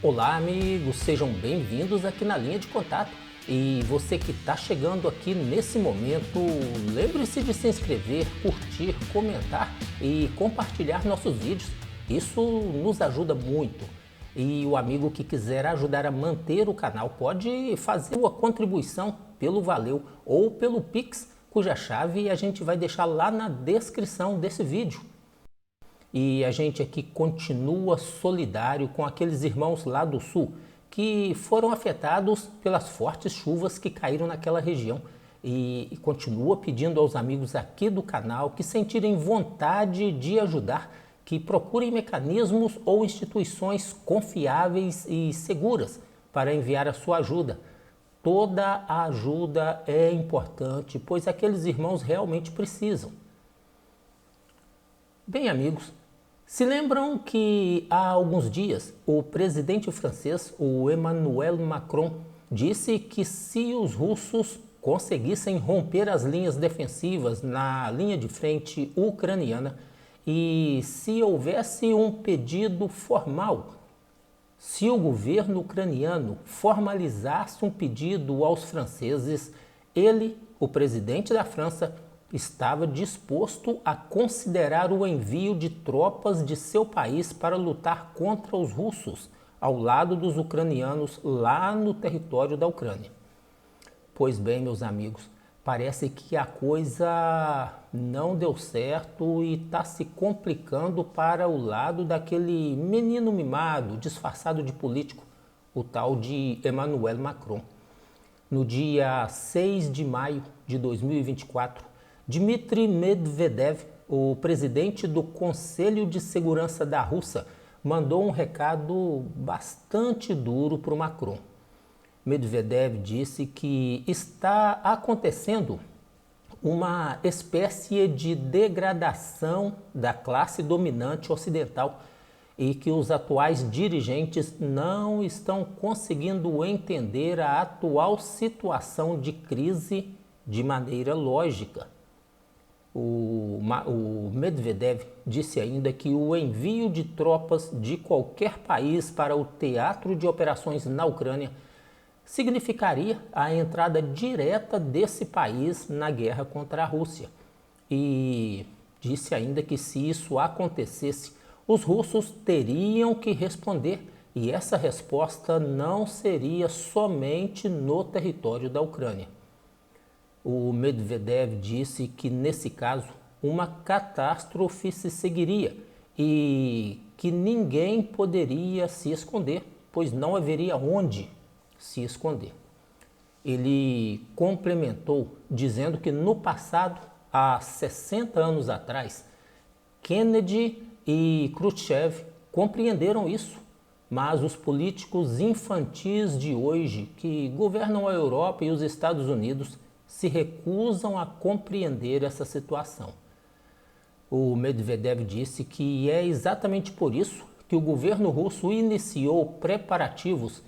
Olá, amigos, sejam bem-vindos aqui na linha de contato. E você que está chegando aqui nesse momento, lembre-se de se inscrever, curtir, comentar e compartilhar nossos vídeos. Isso nos ajuda muito. E o amigo que quiser ajudar a manter o canal pode fazer uma contribuição pelo Valeu ou pelo Pix, cuja chave a gente vai deixar lá na descrição desse vídeo. E a gente aqui continua solidário com aqueles irmãos lá do sul que foram afetados pelas fortes chuvas que caíram naquela região e continua pedindo aos amigos aqui do canal que sentirem vontade de ajudar, que procurem mecanismos ou instituições confiáveis e seguras para enviar a sua ajuda. Toda a ajuda é importante, pois aqueles irmãos realmente precisam. Bem, amigos, se lembram que há alguns dias o presidente francês, o Emmanuel Macron, disse que se os russos conseguissem romper as linhas defensivas na linha de frente ucraniana e se houvesse um pedido formal, se o governo ucraniano formalizasse um pedido aos franceses, ele, o presidente da França, estava disposto a considerar o envio de tropas de seu país para lutar contra os russos, ao lado dos ucranianos lá no território da Ucrânia. Pois bem, meus amigos, parece que a coisa não deu certo e está se complicando para o lado daquele menino mimado, disfarçado de político, o tal de Emmanuel Macron. No dia 6 de maio de 2024, Dmitry Medvedev, o presidente do Conselho de Segurança da Rússia, mandou um recado bastante duro para o Macron. Medvedev disse que está acontecendo uma espécie de degradação da classe dominante ocidental e que os atuais dirigentes não estão conseguindo entender a atual situação de crise de maneira lógica. O Medvedev disse ainda que o envio de tropas de qualquer país para o teatro de operações na Ucrânia significaria a entrada direta desse país na guerra contra a Rússia. E disse ainda que se isso acontecesse, os russos teriam que responder, e essa resposta não seria somente no território da Ucrânia. O Medvedev disse que, nesse caso, uma catástrofe se seguiria e que ninguém poderia se esconder, pois não haveria onde se esconder. Ele complementou dizendo que no passado, há 60 anos atrás, Kennedy e Khrushchev compreenderam isso, mas os políticos infantis de hoje que governam a Europa e os Estados Unidos se recusam a compreender essa situação. O Medvedev disse que é exatamente por isso que o governo russo iniciou preparativos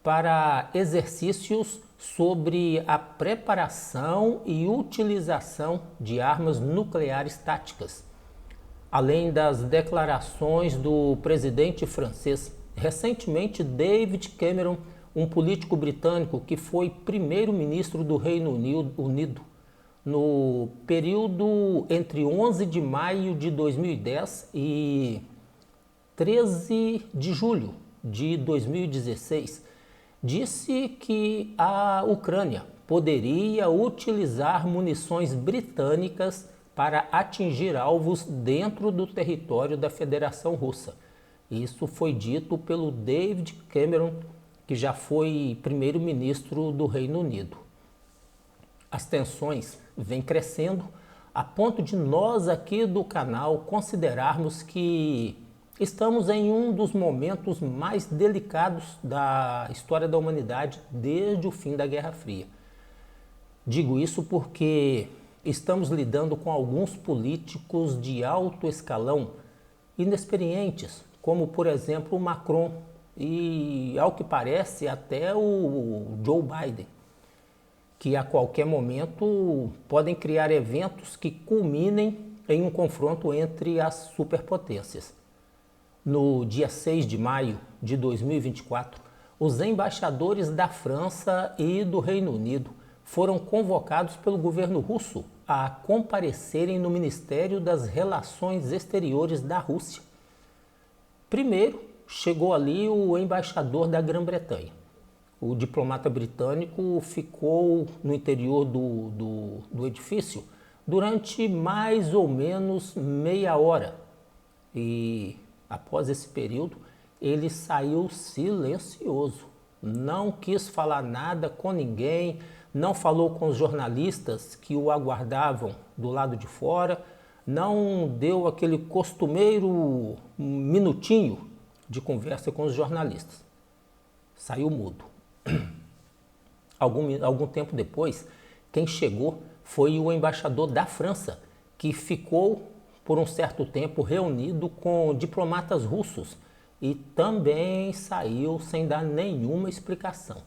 para exercícios sobre a preparação e utilização de armas nucleares táticas. Além das declarações do presidente francês, recentemente David Cameron, um político britânico que foi primeiro-ministro do Reino Unido no período entre 11 de maio de 2010 e 13 de julho de 2016, disse que a Ucrânia poderia utilizar munições britânicas para atingir alvos dentro do território da Federação Russa. Isso foi dito pelo David Cameron, que já foi primeiro-ministro do Reino Unido. As tensões vêm crescendo a ponto de nós aqui do canal considerarmos que estamos em um dos momentos mais delicados da história da humanidade desde o fim da Guerra Fria. Digo isso porque estamos lidando com alguns políticos de alto escalão inexperientes, como por exemplo o Macron, e, ao que parece, até o Joe Biden, que a qualquer momento podem criar eventos que culminem em um confronto entre as superpotências. No dia 6 de maio de 2024, os embaixadores da França e do Reino Unido foram convocados pelo governo russo a comparecerem no Ministério das Relações Exteriores da Rússia. Primeiro, chegou ali o embaixador da Grã-Bretanha. O diplomata britânico ficou no interior do edifício durante mais ou menos meia hora. E após esse período, ele saiu silencioso. Não quis falar nada com ninguém, não falou com os jornalistas que o aguardavam do lado de fora, não deu aquele costumeiro minutinho de conversa com os jornalistas. Saiu mudo. Algum tempo depois, quem chegou foi o embaixador da França, que ficou por um certo tempo reunido com diplomatas russos e também saiu sem dar nenhuma explicação.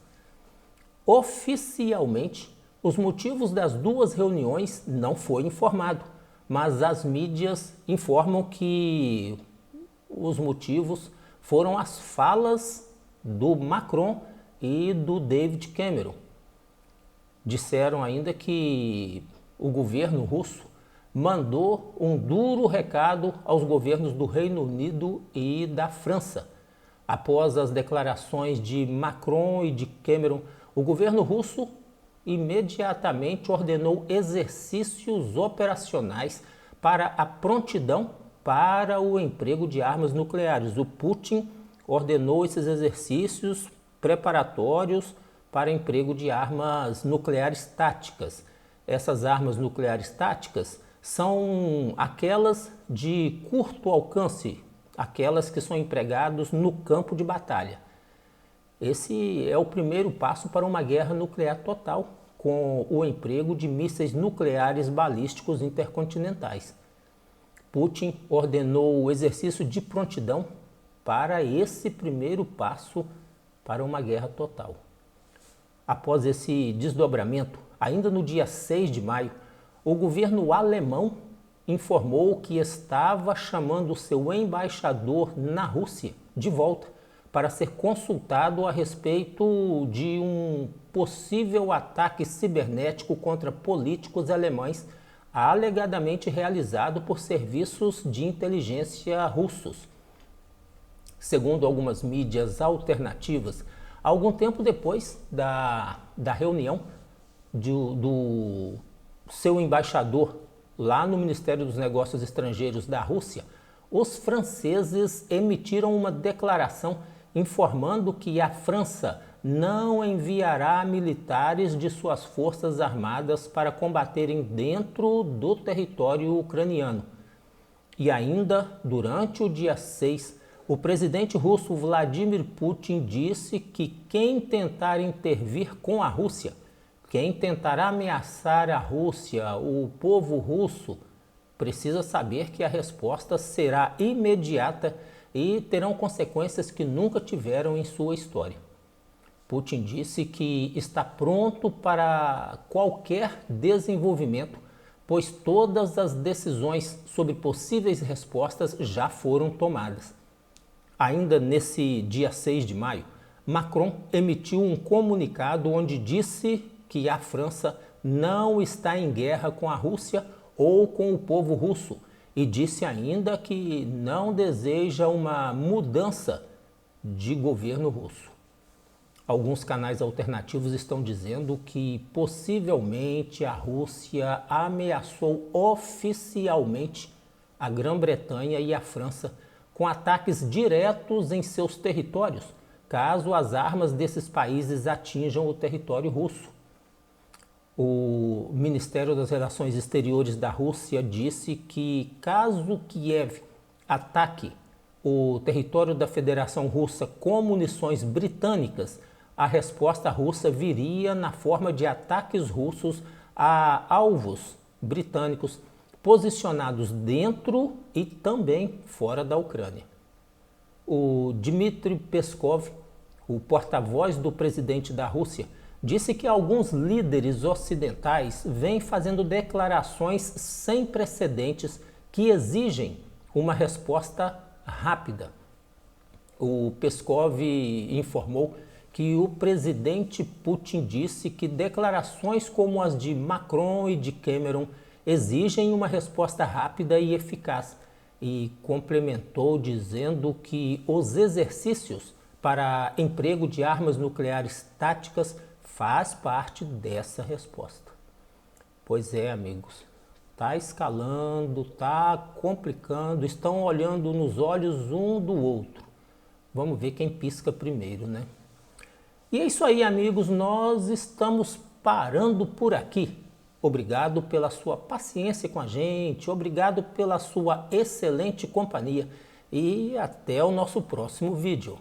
Oficialmente, os motivos das duas reuniões não foi informado, mas as mídias informam que os motivos foram as falas do Macron e do David Cameron. Disseram ainda que o governo russo mandou um duro recado aos governos do Reino Unido e da França. Após as declarações de Macron e de Cameron, o governo russo imediatamente ordenou exercícios operacionais para a prontidão para o emprego de armas nucleares. O Putin ordenou esses exercícios preparatórios para emprego de armas nucleares táticas. Essas armas nucleares táticas são aquelas de curto alcance, aquelas que são empregadas no campo de batalha. Esse é o primeiro passo para uma guerra nuclear total, com o emprego de mísseis nucleares balísticos intercontinentais. Putin ordenou o exercício de prontidão para esse primeiro passo para uma guerra total. Após esse desdobramento, ainda no dia 6 de maio, o governo alemão informou que estava chamando seu embaixador na Rússia de volta para ser consultado a respeito de um possível ataque cibernético contra políticos alemães, alegadamente realizado por serviços de inteligência russos. Segundo algumas mídias alternativas, algum tempo depois da reunião do seu embaixador lá no Ministério dos Negócios Estrangeiros da Rússia, os franceses emitiram uma declaração informando que a França não enviará militares de suas forças armadas para combaterem dentro do território ucraniano. E ainda durante o dia 6, o presidente russo Vladimir Putin disse que quem tentar intervir com a Rússia, quem tentar ameaçar a Rússia, o povo russo, precisa saber que a resposta será imediata e terão consequências que nunca tiveram em sua história. Putin disse que está pronto para qualquer desenvolvimento, pois todas as decisões sobre possíveis respostas já foram tomadas. Ainda nesse dia 6 de maio, Macron emitiu um comunicado onde disse que a França não está em guerra com a Rússia ou com o povo russo e disse ainda que não deseja uma mudança de governo russo. Alguns canais alternativos estão dizendo que possivelmente a Rússia ameaçou oficialmente a Grã-Bretanha e a França com ataques diretos em seus territórios, caso as armas desses países atinjam o território russo. O Ministério das Relações Exteriores da Rússia disse que, caso Kiev ataque o território da Federação Russa com munições britânicas, a resposta russa viria na forma de ataques russos a alvos britânicos posicionados dentro e também fora da Ucrânia. O Dmitry Peskov, o porta-voz do presidente da Rússia, disse que alguns líderes ocidentais vêm fazendo declarações sem precedentes que exigem uma resposta rápida o Peskov informou que o presidente Putin disse que declarações como as de Macron e de Cameron exigem uma resposta rápida e eficaz, e complementou dizendo que os exercícios para emprego de armas nucleares táticas faz parte dessa resposta. Pois é, amigos, está escalando, está complicando, estão olhando nos olhos um do outro. Vamos ver quem pisca primeiro, né? E é isso aí, amigos, nós estamos parando por aqui. Obrigado pela sua paciência com a gente, obrigado pela sua excelente companhia e até o nosso próximo vídeo.